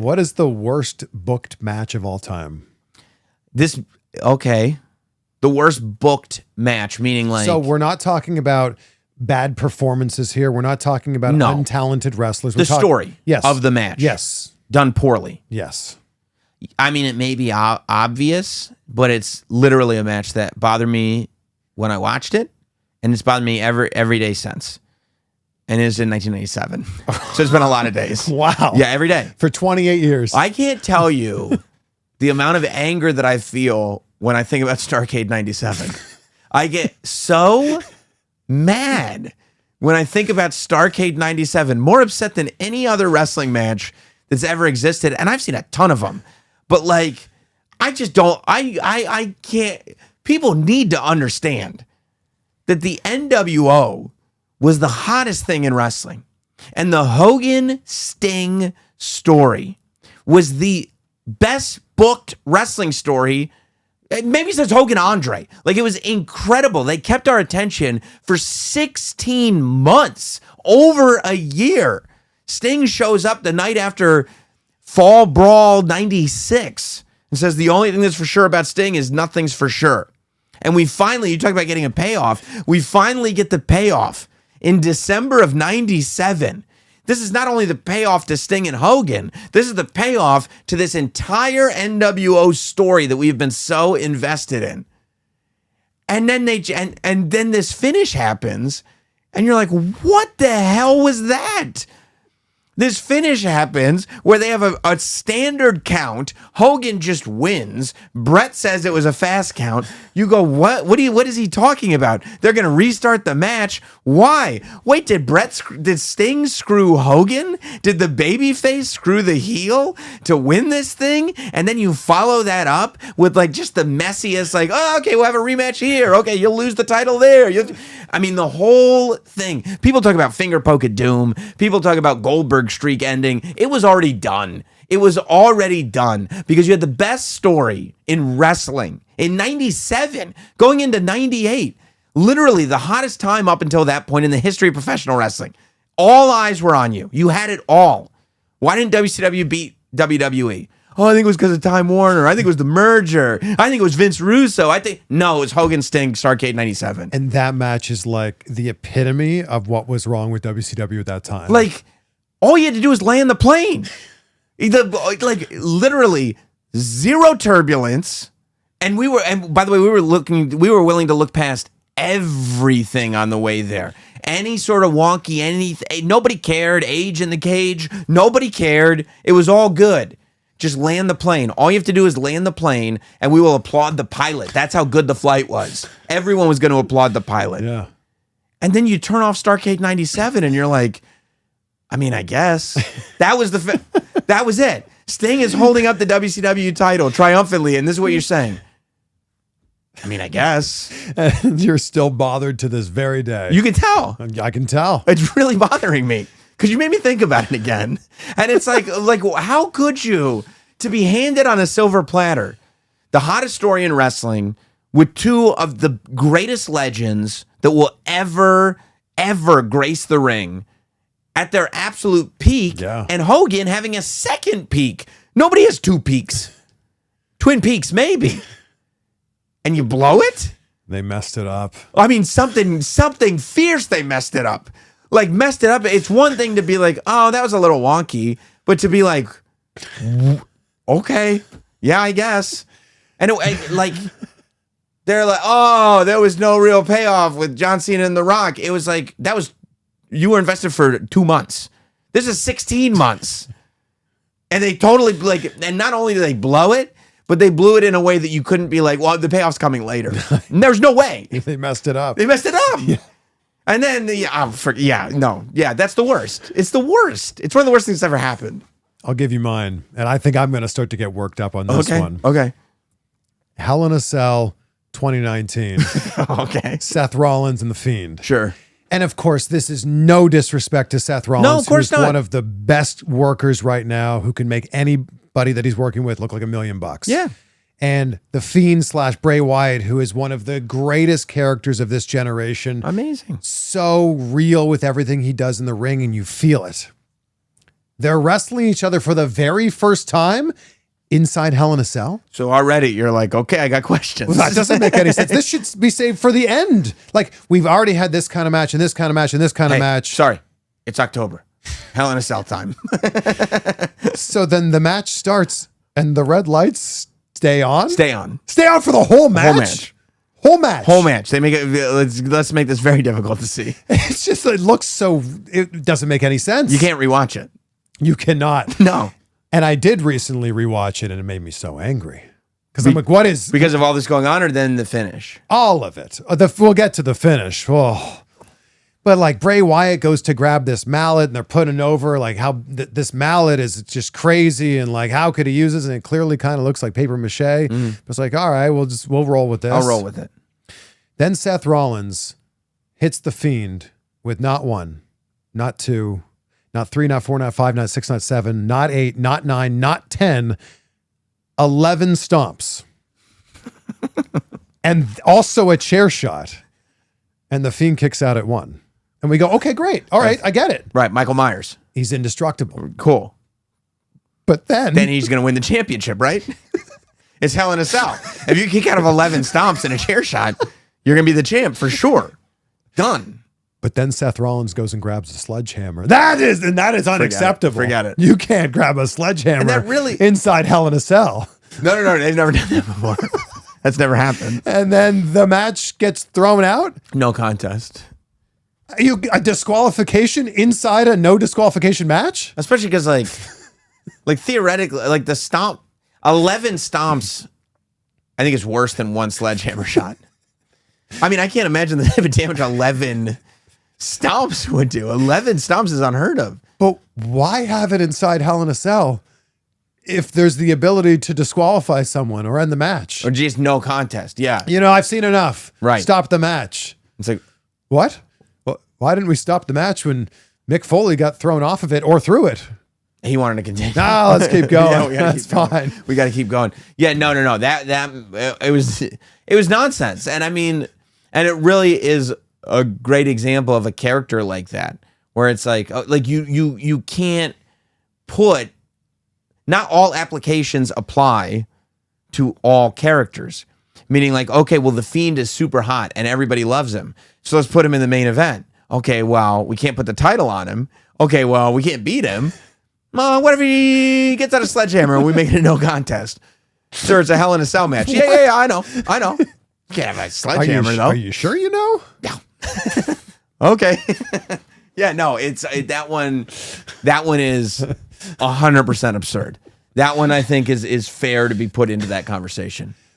What is the worst booked match of all time? Okay. The worst booked match, meaning like... So we're not talking about bad performances here. We're not talking about untalented wrestlers. The story yes. of the match. Yes. Done poorly. Yes. I mean, it may be obvious, but it's literally a match that bothered me when I watched it, and it's bothered me every day since. And it was in 1997. So it's been a lot of days. Wow. Yeah, every day. For 28 years. I can't tell you the amount of anger that I feel when I think about Starrcade 97. I get so mad when I think about Starrcade 97, more upset than any other wrestling match that's ever existed. And I've seen a ton of them. But like, I just don't, I can't, people need to understand that the NWO was the hottest thing in wrestling. And the Hogan Sting story was the best booked wrestling story. Maybe since Hogan Andre. Like, it was incredible. They kept our attention for 16 months, over a year. Sting shows up the night after Fall Brawl 96 and says the only thing that's for sure about Sting is nothing's for sure. And we finally, you talk about getting a payoff, we finally get the payoff in December of 97. This is not only the payoff to Sting and Hogan, this is the payoff to this entire NWO story that we've been so invested in. And then and then this finish happens, and you're like, what the hell was that? This finish happens where they have a standard count. Hogan just wins. Brett says it was a fast count. You go, what? What is he talking about? They're going to restart the match. Why? Wait, did Sting screw Hogan? Did the babyface screw the heel to win this thing? And then you follow that up with like just the messiest, like, oh, okay, we'll have a rematch here. Okay, you'll lose the title there. I mean, the whole thing. People talk about finger poke of doom. People talk about Goldberg streak ending. It was already done. It was already done because you had the best story in wrestling in 97 going into 98. Literally the hottest time up until that point in the history of professional wrestling. All eyes were on you. You had it all. Why didn't WCW beat WWE? Oh, I think it was because of Time Warner. I think it was the merger. I think it was Vince Russo. No, it was Hogan Sting, Starrcade 97. And that match is like the epitome of what was wrong with WCW at that time. Like, all you had to do was land the plane. Like, literally zero turbulence. And by the way, we were willing to look past everything on the way there. Any sort of wonky, anything. Nobody cared. Age in the cage. Nobody cared. It was all good. Just land the plane. All you have to do is land the plane, and we will applaud the pilot. That's how good the flight was. Everyone was going to applaud the pilot. Yeah. And then you turn off Starrcade 97, and you're like, I mean, I guess. That was that was it. Sting is holding up the WCW title triumphantly, and this is what you're saying. I mean, I guess. And you're still bothered to this very day. You can tell. I can tell. It's really bothering me. Because you made me think about it again. And it's like, how could you, to be handed on a silver platter, the hottest story in wrestling with two of the greatest legends that will ever grace the ring at their absolute peak, and Hogan having a second peak. Nobody has two peaks. Twin Peaks, maybe. And you blow it? They messed it up. I mean, something fierce they messed it up. Like, messed it up. It's one thing to be like, oh, that was a little wonky. But to be like, okay, yeah, I guess. And they're like, oh, there was no real payoff with John Cena and The Rock. It was like, you were invested for 2 months. This is 16 months. And they totally, and not only did they blow it, but they blew it in a way that you couldn't be like, well, the payoff's coming later. There's no way. They messed it up. Yeah. And then, that's the worst. It's the worst. It's one of the worst things that's ever happened. I'll give you mine. And I think I'm going to start to get worked up on this one. Okay. Hell in a Cell 2019. Okay. Seth Rollins and The Fiend. Sure. And of course, this is no disrespect to Seth Rollins. No, of course who's not. One of the best workers right now who can make anybody that he's working with look like $1 million. Yeah. And The Fiend / Bray Wyatt, who is one of the greatest characters of this generation. Amazing. So real with everything he does in the ring, and you feel it. They're wrestling each other for the very first time inside Hell in a Cell. So already you're like, okay, I got questions. Well, that doesn't make any sense. This should be saved for the end. Like, we've already had this kind of match and this kind of match and this kind of match. Sorry, it's October. Hell in a Cell time. So then the match starts and the red lights stay on? Stay on. Stay on for the whole match? Whole match. They make it. Let's make this very difficult to see. It's just, it looks so, it doesn't make any sense. You can't rewatch it. You cannot. No. And I did recently rewatch it and it made me so angry. Because I'm like, what is... Because of all this going on or then the finish? All of it. We'll get to the finish. Oh. But like Bray Wyatt goes to grab this mallet and they're putting over like how this mallet is just crazy and like how could he use this? And it clearly kind of looks like paper mache. But it's like, all right, we'll roll with this. I'll roll with it. Then Seth Rollins hits the Fiend with not one, not two, not three, not four, not five, not six, not seven, not eight, not nine, not 10, 11 stomps. And also a chair shot. And the Fiend kicks out at one. And we go, okay, great. All right, I get it. Right, Michael Myers. He's indestructible. Cool. But then he's going to win the championship, right? It's Hell in a Cell. If you kick out of 11 stomps and a chair shot, you're going to be the champ for sure. Done. But then Seth Rollins goes and grabs a sledgehammer. That is unacceptable. Forget it. You can't grab a sledgehammer And that really- inside Hell in a Cell. No. They've never done that before. That's never happened. And then the match gets thrown out. No contest. A disqualification inside a no disqualification match? Especially because like theoretically, like the stomp, 11 stomps, I think is worse than one sledgehammer shot. I mean, I can't imagine the type of damage 11 stomps would do. 11 stomps is unheard of. But why have it inside Hell in a Cell if there's the ability to disqualify someone or end the match? Or just no contest. Yeah. You know, I've seen enough. Right. Stop the match. It's like, what? Well, why didn't we stop the match when Mick Foley got thrown off of it or through it? he wanted to continue. No, let's keep going. Yeah, That's fine. We got to keep going. Yeah, no. That it was nonsense. And I mean, and it really is a great example of a character like that, where it's like you can't put, not all applications apply to all characters. Meaning like, okay, well, the Fiend is super hot and everybody loves him, so let's put him in the main event. Okay, well, we can't put the title on him. Okay, well, we can't beat him. What if he gets out a sledgehammer and we make it a no contest? Sir, it's a Hell in a Cell match. Yeah, I know. You can't have a sledgehammer, though. Are you sure you know? Yeah. Okay. Yeah, no, that one is 100% absurd. That one, I think, is fair to be put into that conversation.